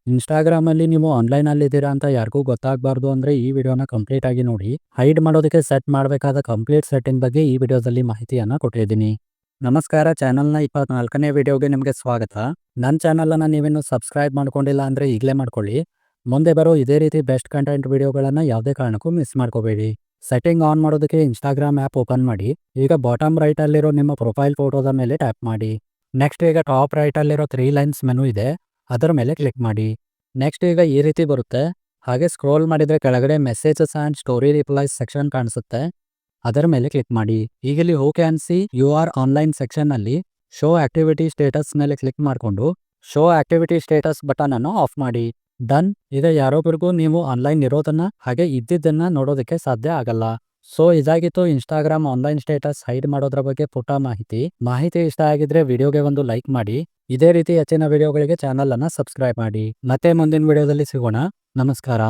ಇನ್‌ಸ್ಟಾಗ್ರಾಮಲ್ಲಿ ನೀವು ಆನ್‌ಲೈನಲ್ಲಿದ್ದೀರಾ ಅಂತ ಯಾರಿಗೂ ಗೊತ್ತಾಗಬಾರ್ದು ಅಂದರೆ ಈ ವಿಡಿಯೋನ ಕಂಪ್ಲೀಟ್ ಆಗಿ ನೋಡಿ. ಹೈಡ್ ಮಾಡೋದಕ್ಕೆ ಸೆಟ್ ಮಾಡಬೇಕಾದ ಕಂಪ್ಲೀಟ್ ಸೆಟ್ಟಿಂಗ್ ಬಗ್ಗೆ ಈ ವಿಡಿಯೋದಲ್ಲಿ ಮಾಹಿತಿಯನ್ನು ಕೊಟ್ಟಿದ್ದೀನಿ. ನಮಸ್ಕಾರ, ಚಾನಲ್‌ನ 24ನೇ ವಿಡಿಯೋಗೆ ನಿಮಗೆ ಸ್ವಾಗತ. ನನ್ನ ಚಾನಲನ್ನು ನೀವಿನ್ನೂ ಸಬ್ಸ್ಕ್ರೈಬ್ ಮಾಡ್ಕೊಂಡಿಲ್ಲ ಅಂದರೆ ಈಗಲೇ ಮಾಡ್ಕೊಳ್ಳಿ. ಮುಂದೆ ಬರೋ ಇದೇ ರೀತಿ ಬೆಸ್ಟ್ ಕಂಟೆಂಟ್ ವಿಡಿಯೋಗಳನ್ನು ಯಾವುದೇ ಕಾರಣಕ್ಕೂ ಮಿಸ್ ಮಾಡ್ಕೋಬೇಡಿ. ಸೆಟ್ಟಿಂಗ್ ಆನ್ ಮಾಡೋದಕ್ಕೆ ಇನ್‌ಸ್ಟಾಗ್ರಾಮ್ ಆ್ಯಪ್ ಓಪನ್ ಮಾಡಿ. ಈಗ ಬಾಟಮ್ ರೈಟಲ್ಲಿರೋ ನಿಮ್ಮ ಪ್ರೊಫೈಲ್ ಫೋಟೋದ ಮೇಲೆ ಟ್ಯಾಪ್ ಮಾಡಿ. ನೆಕ್ಸ್ಟ್ ಈಗ ಟಾಪ್ ರೈಟಲ್ಲಿರೋ 3 ಲೈನ್ಸ್ ಮೆನು ಇದೆ, ಅದರ ಮೇಲೆ ಕ್ಲಿಕ್ ಮಾಡಿ. ನೆಕ್ಸ್ಟ್ ಈಗ ಈ ರೀತಿ ಬರುತ್ತೆ. ಹಾಗೆ ಸ್ಕ್ರೋಲ್ ಮಾಡಿದರೆ ಕೆಳಗಡೆ messages and story replies section ಕಾಣಿಸುತ್ತೆ, ಅದರ ಮೇಲೆ ಕ್ಲಿಕ್ ಮಾಡಿ. ಈಗ ಇಲ್ಲಿ who can see you are online ಸೆಕ್ಷನ್ನಲ್ಲಿ ಶೋ ಆಕ್ಟಿವಿಟಿ ಸ್ಟೇಟಸ್ ಮೇಲೆ ಕ್ಲಿಕ್ ಮಾಡಿಕೊಂಡು ಶೋ ಆಕ್ಟಿವಿಟಿ ಸ್ಟೇಟಸ್ ಬಟನ್ ಅನ್ನು ಆಫ್ ಮಾಡಿ. ಡನ್. ಈಗ ಯಾರೊಬ್ಬರಿಗೂ ನೀವು ಆನ್ಲೈನ್ ಇರೋದನ್ನ ಹಾಗೆ ಇದ್ದಿದ್ದನ್ನ ನೋಡೋದಕ್ಕೆ ಸಾಧ್ಯ ಆಗಲ್ಲ. ಸೊ ಇದಾಗಿತ್ತು ಇನ್‌ಸ್ಟಾಗ್ರಾಮ್ ಆನ್ಲೈನ್ ಸ್ಟೇಟಸ್ ಹೈಡ್ ಮಾಡೋದ್ರ ಬಗ್ಗೆ ಪುಟ್ಟ ಮಾಹಿತಿ ಇಷ್ಟ ಆಗಿದ್ರೆ ವಿಡಿಯೋಗೆ ಒಂದು ಲೈಕ್ ಮಾಡಿ. ಇದೇ ರೀತಿ ಹೆಚ್ಚಿನ ವಿಡಿಯೋಗಳಿಗೆ ಚಾನಲ್ ಅನ್ನ ಸಬ್ಸ್ಕ್ರೈಬ್ ಮಾಡಿ. ಮತ್ತೆ ಮುಂದಿನ ವಿಡಿಯೋದಲ್ಲಿ ಸಿಗೋಣ. ನಮಸ್ಕಾರ.